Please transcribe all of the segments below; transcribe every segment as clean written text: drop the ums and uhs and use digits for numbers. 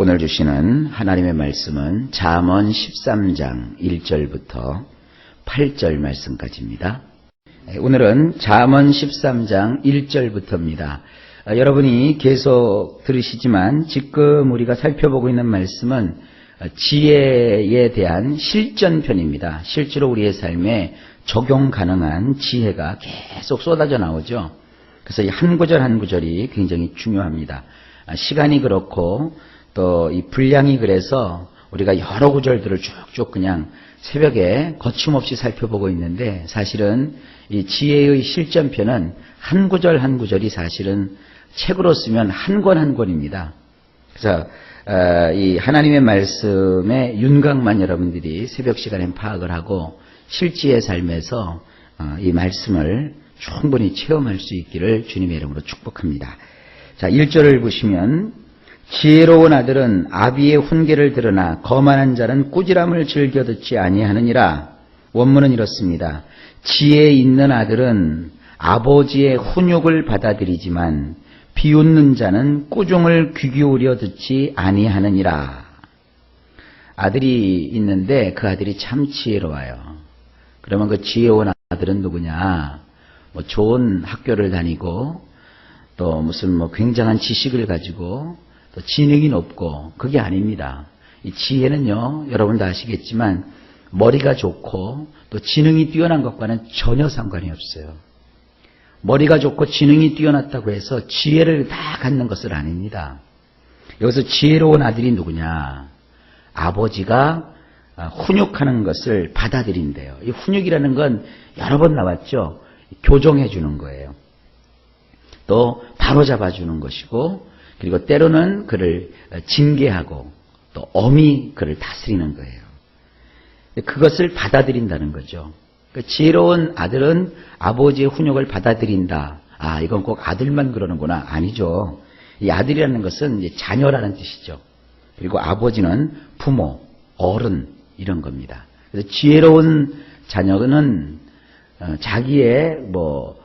오늘 주시는 하나님의 말씀은 잠언 13장 1절부터 8절 말씀까지입니다. 오늘은 잠언 13장 1절부터입니다. 여러분이 계속 들으시지만 지금 우리가 살펴보고 있는 말씀은 지혜에 대한 실전편입니다. 실제로 우리의 삶에 적용 가능한 지혜가 계속 쏟아져 나오죠. 그래서 이 한 구절 한 구절이 굉장히 중요합니다. 시간이 그렇고 또 이 분량이 그래서 우리가 여러 구절들을 쭉쭉 그냥 새벽에 거침없이 살펴보고 있는데, 사실은 이 지혜의 실전편은 한 구절 한 구절이 사실은 책으로 쓰면 한 권 한 권입니다. 그래서 이 하나님의 말씀의 윤곽만 여러분들이 새벽 시간에 파악을 하고 실지의 삶에서 이 말씀을 충분히 체험할 수 있기를 주님의 이름으로 축복합니다. 자, 1절을 보시면 지혜로운 아들은 아비의 훈계를 들으나 거만한 자는 꾸지람을 즐겨 듣지 아니하느니라. 원문은 이렇습니다. 지혜 있는 아들은 아버지의 훈육을 받아들이지만 비웃는 자는 꾸중을 귀 기울여 듣지 아니하느니라. 아들이 있는데 그 아들이 참 지혜로워요. 그러면 그 지혜로운 아들은 누구냐? 뭐 좋은 학교를 다니고 또 무슨 뭐 굉장한 지식을 가지고 또 지능이 높고, 그게 아닙니다. 이 지혜는요, 여러분도 아시겠지만 머리가 좋고 또 지능이 뛰어난 것과는 전혀 상관이 없어요. 머리가 좋고 지능이 뛰어났다고 해서 지혜를 다 갖는 것은 아닙니다. 여기서 지혜로운 아들이 누구냐? 아버지가 훈육하는 것을 받아들인대요. 이 훈육이라는 건 여러 번 나왔죠. 교정해 주는 거예요. 또 바로잡아 주는 것이고, 그리고 때로는 그를 징계하고 또 엄히 그를 다스리는 거예요. 그것을 받아들인다는 거죠. 그러니까 지혜로운 아들은 아버지의 훈육을 받아들인다. 아, 이건 꼭 아들만 그러는구나. 아니죠. 이 아들이라는 것은 이제 자녀라는 뜻이죠. 그리고 아버지는 부모, 어른 이런 겁니다. 그래서 지혜로운 자녀는 자기의 뭐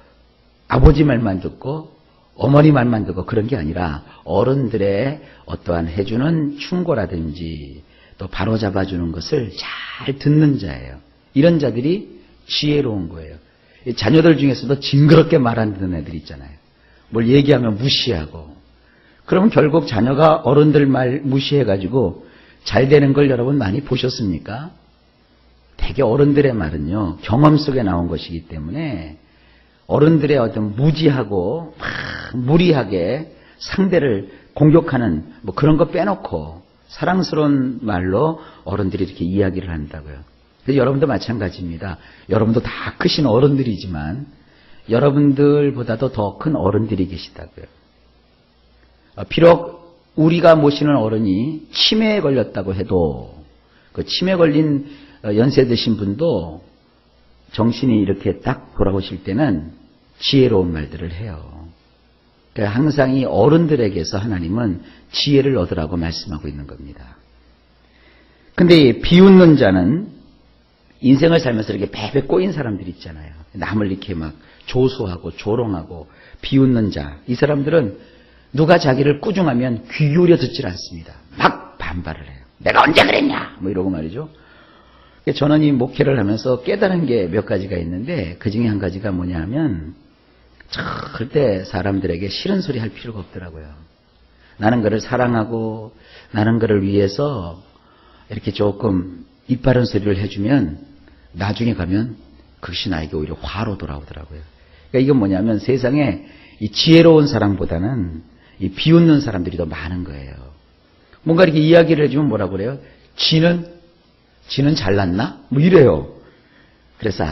아버지 말만 듣고 어머니 말만 듣고 그런 게 아니라 어른들의 어떠한 해주는 충고라든지 또 바로잡아주는 것을 잘 듣는 자예요. 이런 자들이 지혜로운 거예요. 자녀들 중에서도 징그럽게 말 안 듣는 애들 있잖아요. 뭘 얘기하면 무시하고. 그러면 결국 자녀가 어른들 말 무시해가지고 잘 되는 걸 여러분 많이 보셨습니까? 되게 어른들의 말은요, 경험 속에 나온 것이기 때문에 어른들의 어떤 무지하고 막 무리하게 상대를 공격하는 뭐 그런 거 빼놓고 사랑스러운 말로 어른들이 이렇게 이야기를 한다고요. 그래서 여러분도 마찬가지입니다. 여러분도 다 크신 어른들이지만 여러분들보다도 더 큰 어른들이 계시다고요. 비록 우리가 모시는 어른이 치매에 걸렸다고 해도 그 치매 걸린 연세 드신 분도 정신이 이렇게 딱 돌아오실 때는 지혜로운 말들을 해요. 그러니까 항상 이 어른들에게서 하나님은 지혜를 얻으라고 말씀하고 있는 겁니다. 근데 비웃는 자는 인생을 살면서 이렇게 베베 꼬인 사람들이 있잖아요. 남을 이렇게 막 조소하고 조롱하고 비웃는 자. 이 사람들은 누가 자기를 꾸중하면 귀 기울여 듣질 않습니다. 막 반발을 해요. 내가 언제 그랬냐? 뭐 이러고 말이죠. 저는 이 목회를 하면서 깨달은 게 몇 가지가 있는데, 그 중에 한 가지가 뭐냐 하면 절대 사람들에게 싫은 소리 할 필요가 없더라고요. 나는 그를 사랑하고 나는 그를 위해서 이렇게 조금 이빠른 소리를 해주면 나중에 가면 그것이 나에게 오히려 화로 돌아오더라고요. 그러니까 이건 뭐냐면 세상에 이 지혜로운 사람보다는 이 비웃는 사람들이 더 많은 거예요. 뭔가 이렇게 이야기를 해주면 뭐라고 그래요? 지는 잘났나? 뭐 이래요. 그래서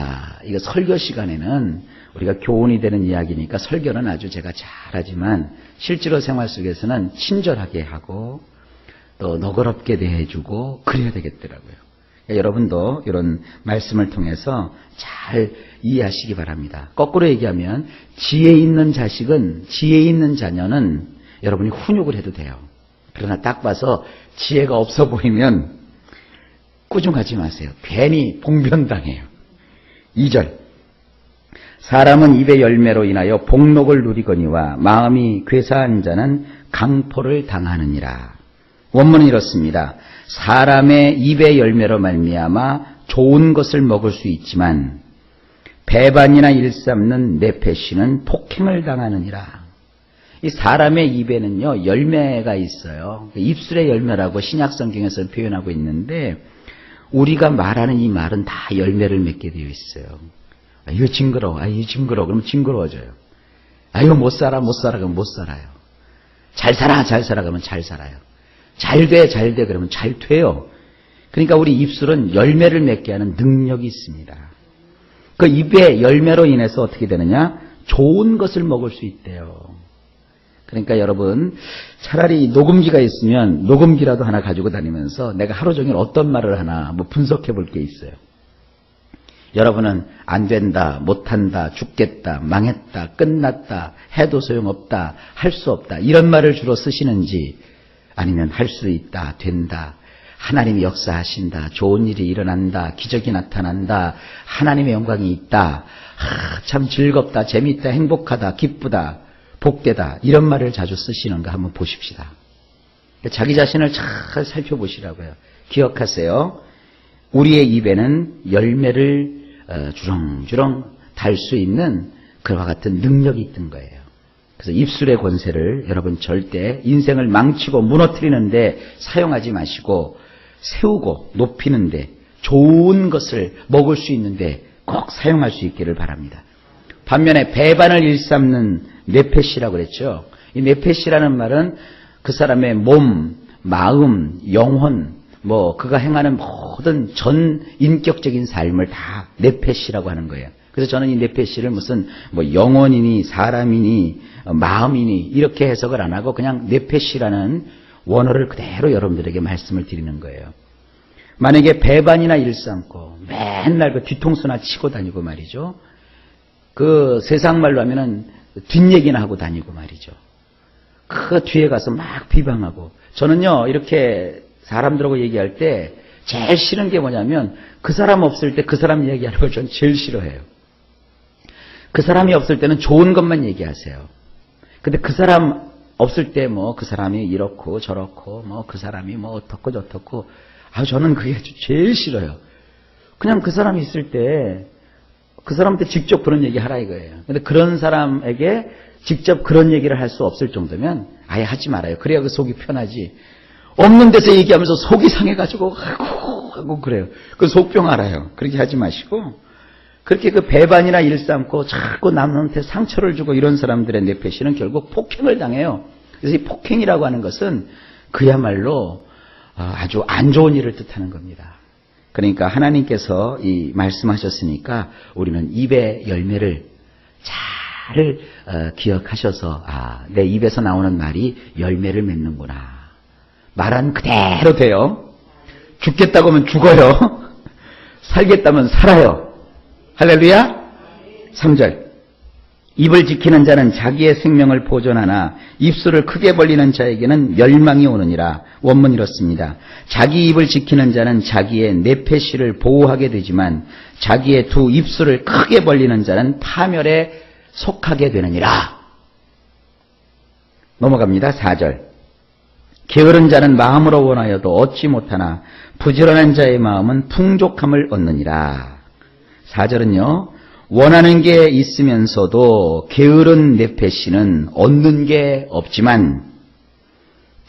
이거 설교 시간에는 우리가 교훈이 되는 이야기니까 설교는 아주 제가 잘하지만 실제로 생활 속에서는 친절하게 하고 또 너그럽게 대해주고 그래야 되겠더라고요. 그러니까 여러분도 이런 말씀을 통해서 잘 이해하시기 바랍니다. 거꾸로 얘기하면 지혜 있는 자녀는 여러분이 훈육을 해도 돼요. 그러나 딱 봐서 지혜가 없어 보이면 꾸중하지 마세요. 괜히 봉변당해요. 2절. 사람은 입의 열매로 인하여 복록을 누리거니와 마음이 괴사한 자는 강포를 당하느니라. 원문은 이렇습니다. 사람의 입의 열매로 말미암아 좋은 것을 먹을 수 있지만 배반이나 일삼는 내패시는 폭행을 당하느니라. 이 사람의 입에는요 열매가 있어요. 입술의 열매라고 신약성경에서 표현하고 있는데 우리가 말하는 이 말은 다 열매를 맺게 되어 있어요. 아, 이거 징그러워. 아, 이거 징그러워. 그러면 징그러워져요. 아, 이거 못 살아. 그러면 못 살아요. 잘 살아. 그러면 잘 살아요. 잘 돼. 그러면 잘 돼요. 그러니까 우리 입술은 열매를 맺게 하는 능력이 있습니다. 그 입의 열매로 인해서 어떻게 되느냐? 좋은 것을 먹을 수 있대요. 그러니까 여러분 차라리 녹음기가 있으면 녹음기라도 하나 가지고 다니면서 내가 하루 종일 어떤 말을 하나 분석해 볼 게 있어요. 여러분은 안 된다, 못한다, 죽겠다, 망했다, 끝났다, 해도 소용없다, 할 수 없다 이런 말을 주로 쓰시는지 아니면 할 수 있다, 된다, 하나님이 역사하신다, 좋은 일이 일어난다, 기적이 나타난다, 하나님의 영광이 있다, 참 즐겁다, 재미있다, 행복하다, 기쁘다, 복되다 이런 말을 자주 쓰시는가 한번 보십시다. 자기 자신을 잘 살펴보시라고요. 기억하세요. 우리의 입에는 열매를 주렁주렁 달 수 있는 그와 같은 능력이 있던 거예요. 그래서 입술의 권세를 여러분 절대 인생을 망치고 무너뜨리는데 사용하지 마시고 세우고 높이는데 좋은 것을 먹을 수 있는데 꼭 사용할 수 있기를 바랍니다. 반면에 배반을 일삼는 뇌패시라고 그랬죠. 이 뇌패시라는 말은 그 사람의 몸, 마음, 영혼, 그가 행하는 모든 전 인격적인 삶을 다 뇌패시라고 하는 거예요. 그래서 저는 이 뇌패시를 무슨 영혼이니 사람이니 마음이니 이렇게 해석을 안 하고 그냥 뇌패시라는 원어를 그대로 여러분들에게 말씀을 드리는 거예요. 만약에 배반이나 일삼고 맨날 그 뒤통수나 치고 다니고 말이죠. 그 세상 말로 하면은 뒷얘기나 하고 다니고 말이죠. 그 뒤에 가서 막 비방하고 저는요 이렇게 사람들하고 얘기할 때 제일 싫은 게 뭐냐면 그 사람 없을 때 그 사람 얘기하는 걸 전 제일 싫어해요. 그 사람이 없을 때는 좋은 것만 얘기하세요. 근데 그 사람 없을 때 그 사람이 이렇고 저렇고 그 사람이 어떻고 저떻고 저는 그게 제일 싫어요. 그냥 그 사람이 있을 때 그 사람한테 직접 그런 얘기 하라 이거예요. 근데 그런 사람에게 직접 그런 얘기를 할 수 없을 정도면 아예 하지 말아요. 그래야 그 속이 편하지. 없는 데서 얘기하면서 속이 상해가지고 하고 그래요. 그 속병 알아요. 그렇게 하지 마시고 그렇게 그 배반이나 일삼고 자꾸 남한테 상처를 주고 이런 사람들의 뇌패시는 결국 폭행을 당해요. 그래서 이 폭행이라고 하는 것은 그야말로 아주 안 좋은 일을 뜻하는 겁니다. 그러니까 하나님께서 이 말씀하셨으니까 우리는 입의 열매를 잘 기억하셔서 내 입에서 나오는 말이 열매를 맺는구나. 말은 그대로 돼요. 죽겠다고 하면 죽어요. 살겠다면 살아요. 할렐루야. 3절. 입을 지키는 자는 자기의 생명을 보존하나 입술을 크게 벌리는 자에게는 멸망이 오느니라. 원문 이렇습니다. 자기 입을 지키는 자는 자기의 뇌패시를 보호하게 되지만 자기의 두 입술을 크게 벌리는 자는 파멸에 속하게 되느니라. 넘어갑니다. 4절. 게으른 자는 마음으로 원하여도 얻지 못하나 부지런한 자의 마음은 풍족함을 얻느니라. 4절은요. 원하는 게 있으면서도 게으른 뇌패시는 얻는 게 없지만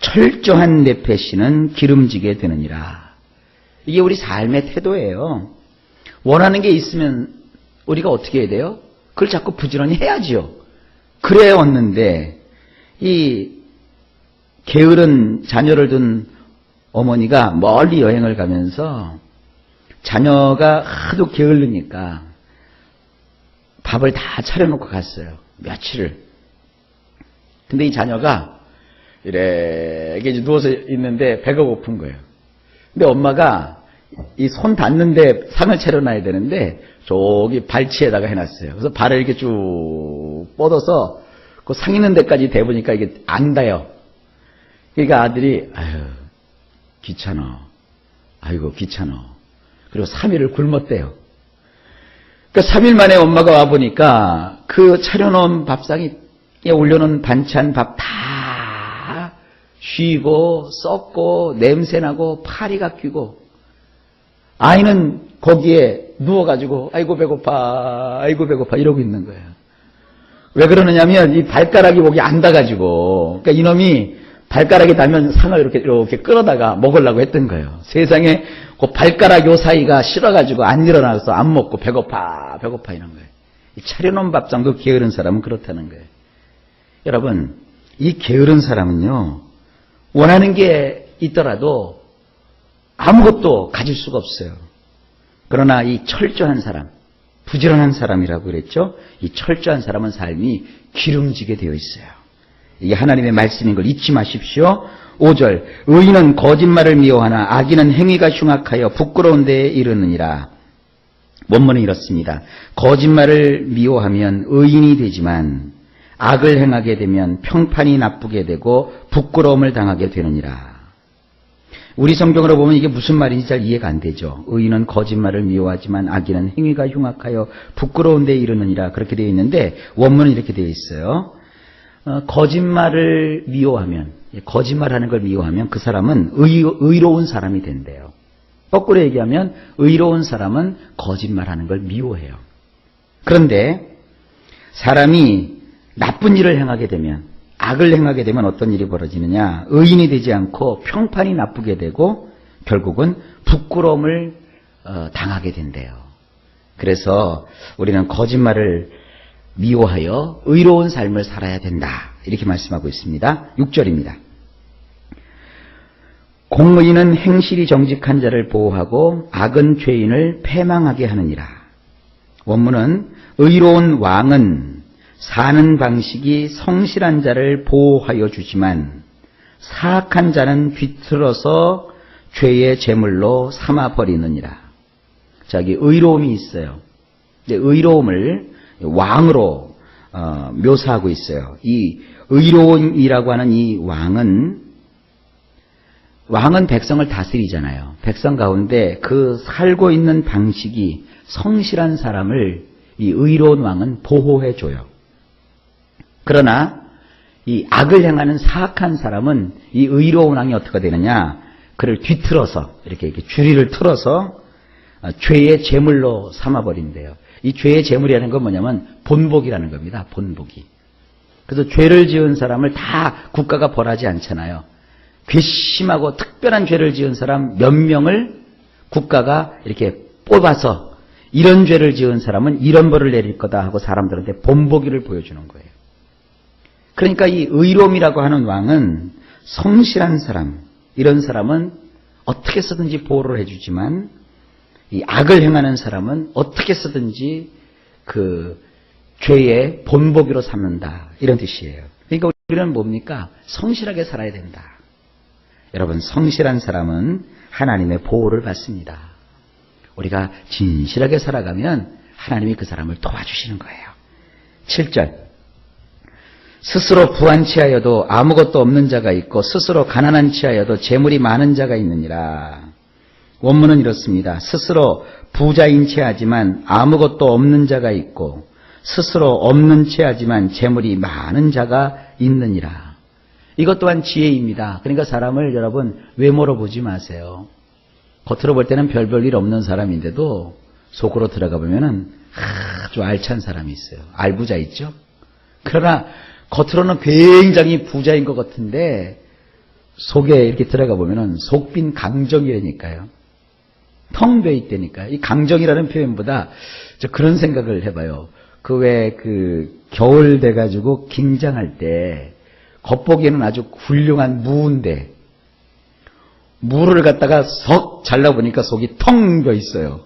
철저한 뇌패시는 기름지게 되느니라. 이게 우리 삶의 태도예요. 원하는 게 있으면 우리가 어떻게 해야 돼요? 그걸 자꾸 부지런히 해야지요. 그래야 얻는데 이 게으른 자녀를 둔 어머니가 멀리 여행을 가면서 자녀가 하도 게으르니까 밥을 다 차려놓고 갔어요. 며칠을. 근데 이 자녀가 이렇게 누워서 있는데 배가 고픈 거예요. 근데 엄마가 이 손 닿는데 상을 차려놔야 되는데 저기 발치에다가 해놨어요. 그래서 발을 이렇게 쭉 뻗어서 그 상 있는 데까지 대보니까 이게 안 닿아요. 그러니까 아들이 귀찮아. 아이고 귀찮아. 그리고 3일을 굶었대요. 그러니까 3일 만에 엄마가 와보니까 그 차려놓은 밥상에 올려놓은 반찬 밥 다 쉬고 썩고 냄새나고 파리가 끼고 아이는 거기에 누워가지고 아이고 배고파 이러고 있는 거예요. 왜 그러느냐면 이 발가락이 목이 안 닿아가지고, 그러니까 이놈이 발가락이 닿으면 상을 이렇게 끌어다가 먹으려고 했던 거예요. 세상에 그 발가락 요 사이가 싫어가지고 안 일어나서 안 먹고 배고파 이런 거예요. 차려놓은 밥상도 게으른 사람은 그렇다는 거예요. 여러분, 이 게으른 사람은요, 원하는 게 있더라도 아무것도 가질 수가 없어요. 그러나 이 철저한 사람, 부지런한 사람이라고 그랬죠. 이 철저한 사람은 삶이 기름지게 되어 있어요. 이게 하나님의 말씀인 걸 잊지 마십시오. 5절, 의인은 거짓말을 미워하나 악인은 행위가 흉악하여 부끄러운 데에 이르느니라. 원문은 이렇습니다. 거짓말을 미워하면 의인이 되지만 악을 행하게 되면 평판이 나쁘게 되고 부끄러움을 당하게 되느니라. 우리 성경으로 보면 이게 무슨 말인지 잘 이해가 안 되죠. 의인은 거짓말을 미워하지만 악인은 행위가 흉악하여 부끄러운 데에 이르느니라. 그렇게 되어 있는데 원문은 이렇게 되어 있어요. 거짓말을 미워하면, 거짓말하는 걸 미워하면 그 사람은 의로운 사람이 된대요. 거꾸로 얘기하면 의로운 사람은 거짓말하는 걸 미워해요. 그런데 사람이 나쁜 일을 행하게 되면, 악을 행하게 되면 어떤 일이 벌어지느냐? 의인이 되지 않고 평판이 나쁘게 되고 결국은 부끄러움을 당하게 된대요. 그래서 우리는 거짓말을 미워하여 의로운 삶을 살아야 된다. 이렇게 말씀하고 있습니다. 6절입니다. 공의는 행실이 정직한 자를 보호하고 악은 죄인을 패망하게 하느니라. 원문은 의로운 왕은 사는 방식이 성실한 자를 보호하여 주지만 사악한 자는 비틀어서 죄의 제물로 삼아버리느니라. 자기 의로움이 있어요. 의로움을 왕으로 묘사하고 있어요. 이 의로움이라고 하는 이 왕은 백성을 다스리잖아요. 백성 가운데 그 살고 있는 방식이 성실한 사람을 이 의로운 왕은 보호해줘요. 그러나 이 악을 행하는 사악한 사람은 이 의로운 왕이 어떻게 되느냐? 그를 뒤틀어서 이렇게 주리를 틀어서 죄의 제물로 삼아버린대요. 이 죄의 제물이라는 건 뭐냐면 본복이라는 겁니다. 본복이. 그래서 죄를 지은 사람을 다 국가가 벌하지 않잖아요. 괘씸하고 특별한 죄를 지은 사람 몇 명을 국가가 이렇게 뽑아서 이런 죄를 지은 사람은 이런 벌을 내릴 거다 하고 사람들한테 본보기를 보여주는 거예요. 그러니까 이 의로움이라고 하는 왕은 성실한 사람, 이런 사람은 어떻게 쓰든지 보호를 해주지만 이 악을 행하는 사람은 어떻게 쓰든지 그 죄의 본보기로 삼는다. 이런 뜻이에요. 그러니까 우리는 뭡니까? 성실하게 살아야 된다. 여러분, 성실한 사람은 하나님의 보호를 받습니다. 우리가 진실하게 살아가면 하나님이 그 사람을 도와주시는 거예요. 7절. 스스로 부한 체하여도 아무것도 없는 자가 있고 스스로 가난한 체하여도 재물이 많은 자가 있느니라. 원문은 이렇습니다. 스스로 부자인 체하지만 아무것도 없는 자가 있고 스스로 없는 체하지만 재물이 많은 자가 있느니라. 이것 또한 지혜입니다. 그러니까 사람을 여러분 외모로 보지 마세요. 겉으로 볼 때는 별 일 없는 사람인데도 속으로 들어가 보면은 아주 알찬 사람이 있어요. 알부자 있죠? 그러나 겉으로는 굉장히 부자인 것 같은데 속에 이렇게 들어가 보면은 속빈 강정이라니까요. 텅 비어 있다니까요. 이 강정이라는 표현보다 저 그런 생각을 해봐요. 겨울 돼가지고 김장할 때 겉보기에는 아주 훌륭한 무인데 무를 갖다가 석 잘라보니까 속이 텅 비어 있어요.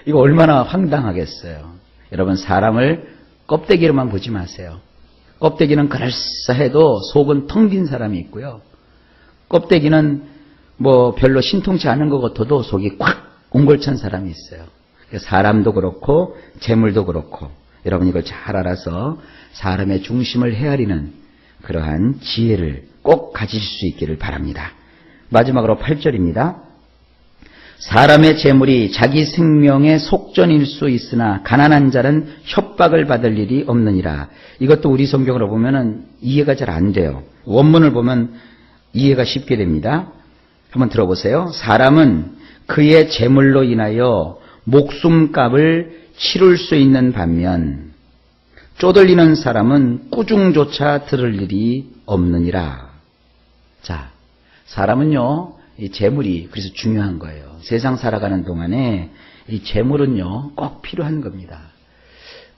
이거 얼마나 황당하겠어요. 여러분, 사람을 껍데기로만 보지 마세요. 껍데기는 그럴싸해도 속은 텅 빈 사람이 있고요. 껍데기는 뭐 별로 신통치 않은 것 같아도 속이 꽉 옹골찬 사람이 있어요. 사람도 그렇고 재물도 그렇고 여러분 이걸 잘 알아서 사람의 중심을 헤아리는 그러한 지혜를 꼭 가지실 수 있기를 바랍니다. 마지막으로 8절입니다. 사람의 재물이 자기 생명의 속전일 수 있으나 가난한 자는 협박을 받을 일이 없느니라. 이것도 우리 성경으로 보면은 이해가 잘 안 돼요. 원문을 보면 이해가 쉽게 됩니다. 한번 들어보세요. 사람은 그의 재물로 인하여 목숨값을 치룰 수 있는 반면 쪼들리는 사람은 꾸중조차 들을 일이 없느니라. 자, 사람은요, 이 재물이 그래서 중요한 거예요. 세상 살아가는 동안에 이 재물은요, 꼭 필요한 겁니다.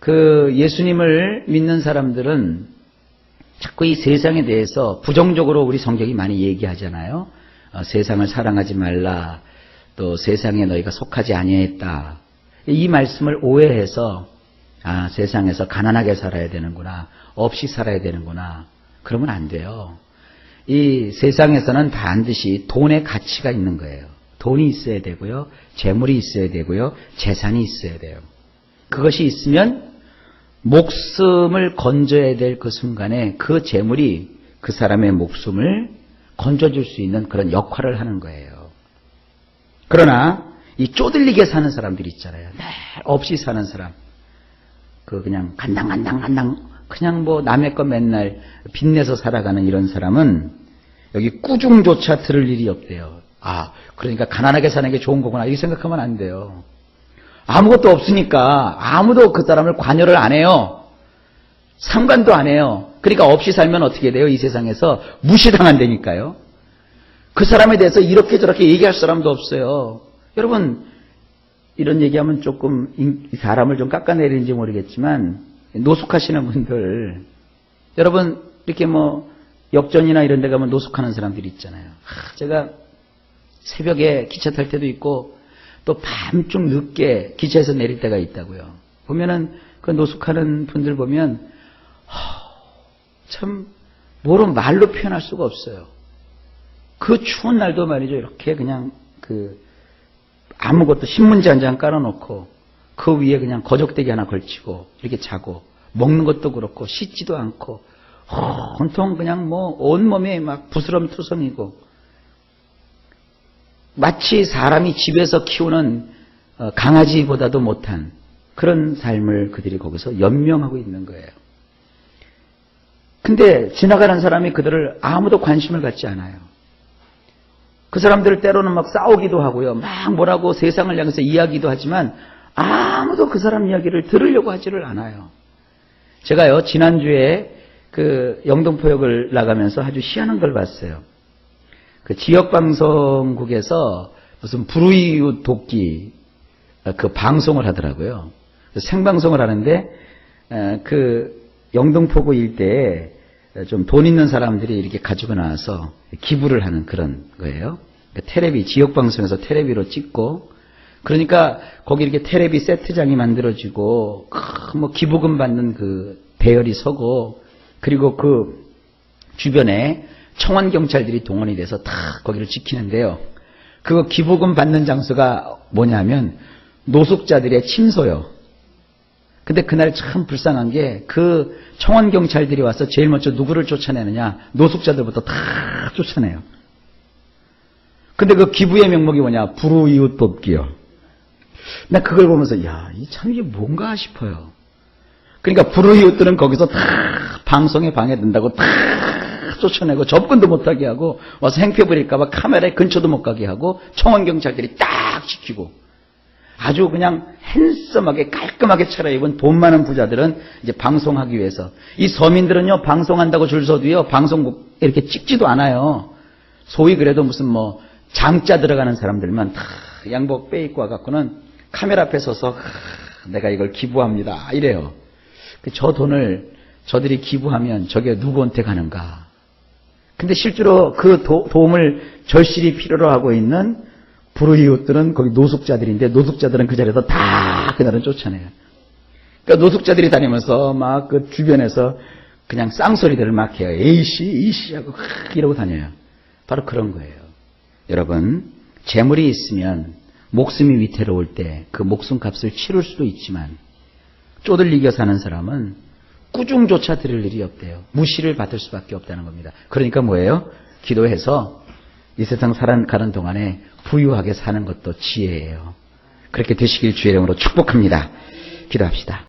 그 예수님을 믿는 사람들은 자꾸 이 세상에 대해서 부정적으로 우리 성경이 많이 얘기하잖아요. 세상을 사랑하지 말라. 또 세상에 너희가 속하지 아니했다. 이 말씀을 오해해서 세상에서 가난하게 살아야 되는구나. 없이 살아야 되는구나. 그러면 안 돼요. 이 세상에서는 반드시 돈의 가치가 있는 거예요. 돈이 있어야 되고요. 재물이 있어야 되고요. 재산이 있어야 돼요. 그것이 있으면 목숨을 건져야 될 그 순간에 그 재물이 그 사람의 목숨을 건져줄 수 있는 그런 역할을 하는 거예요. 그러나 이 쪼들리게 사는 사람들이 있잖아요. 네, 없이 사는 사람. 그냥 간당 그냥 뭐 남의 거 맨날 빚내서 살아가는 이런 사람은 여기 꾸중조차 들을 일이 없대요. 그러니까 가난하게 사는 게 좋은 거구나. 이렇게 생각하면 안 돼요. 아무것도 없으니까 아무도 그 사람을 관여를 안 해요. 상관도 안 해요. 그러니까 없이 살면 어떻게 돼요? 이 세상에서 무시당한다니까요. 그 사람에 대해서 이렇게 저렇게 얘기할 사람도 없어요. 여러분, 이런 얘기하면 조금 사람을 좀 깎아내리는지 모르겠지만 노숙하시는 분들, 여러분 이렇게 뭐 역전이나 이런 데 가면 노숙하는 사람들이 있잖아요. 제가 새벽에 기차 탈 때도 있고 또 밤중 늦게 기차에서 내릴 때가 있다고요. 보면은 그 노숙하는 분들 보면 참 뭐로 말로 표현할 수가 없어요. 그 추운 날도 말이죠. 이렇게 그냥 아무것도 신문지 한 장 깔아놓고 그 위에 그냥 거적대기 하나 걸치고 이렇게 자고 먹는 것도 그렇고 씻지도 않고 온통 그냥 뭐 온몸에 막 부스럼투성이고 마치 사람이 집에서 키우는 강아지보다도 못한 그런 삶을 그들이 거기서 연명하고 있는 거예요. 근데 지나가는 사람이 그들을 아무도 관심을 갖지 않아요. 그 사람들 때로는 막 싸우기도 하고요. 막 뭐라고 세상을 향해서 이야기도 하지만 아무도 그 사람 이야기를 들으려고 하지를 않아요. 제가요, 지난주에 그 영등포역을 나가면서 아주 희한한 걸 봤어요. 그 지역방송국에서 무슨 불우이웃 돕기 그 방송을 하더라고요. 생방송을 하는데 그 영등포구 일대에 좀 돈 있는 사람들이 이렇게 가지고 나와서 기부를 하는 그런 거예요. 테레비, 지역방송에서 테레비로 찍고, 그러니까 거기 이렇게 테레비 세트장이 만들어지고, 뭐 기부금 받는 그 배열이 서고, 그리고 그 주변에 청원경찰들이 동원이 돼서 다 거기를 지키는데요. 그거 기부금 받는 장소가 뭐냐면 노숙자들의 침소요. 근데 그날 참 불쌍한 게 그 청원경찰들이 와서 제일 먼저 누구를 쫓아내느냐? 노숙자들부터 다 쫓아내요. 근데 그 기부의 명목이 뭐냐? 불우이웃 돕기요. 나 그걸 보면서 야, 참 이게 뭔가 싶어요. 그러니까 불우이웃들은 거기서 다 방송에 방해된다고 다 쫓아내고 접근도 못하게 하고 와서 행패 부릴까 봐 카메라에 근처도 못 가게 하고 청원경찰들이 딱 지키고 아주 그냥 핸섬하게 깔끔하게 차려입은 돈 많은 부자들은 이제 방송하기 위해서, 이 서민들은요 방송한다고 줄 서도요 방송국 이렇게 찍지도 않아요. 소위 그래도 무슨 뭐 장자 들어가는 사람들만 다 양복 빼입고 와갖고는 카메라 앞에 서서 내가 이걸 기부합니다 이래요. 저 돈을 저들이 기부하면 저게 누구한테 가는가. 근데 실제로 그 도움을 절실히 필요로 하고 있는 불우이웃들은 거기 노숙자들인데 노숙자들은 그 자리에서 다 그날은 쫓아내요. 그러니까 노숙자들이 다니면서 막 그 주변에서 그냥 쌍소리들을 막 해요. 에이씨, 이씨 하고 이러고 다녀요. 바로 그런 거예요. 여러분, 재물이 있으면 목숨이 위태로울 때 그 목숨값을 치룰 수도 있지만 쪼들리게 사는 사람은 꾸중조차 들을 일이 없대요. 무시를 받을 수밖에 없다는 겁니다. 그러니까 뭐예요? 기도해서 이 세상 살아가는 동안에 부유하게 사는 것도 지혜예요. 그렇게 되시길 주의 이름으로 축복합니다. 기도합시다.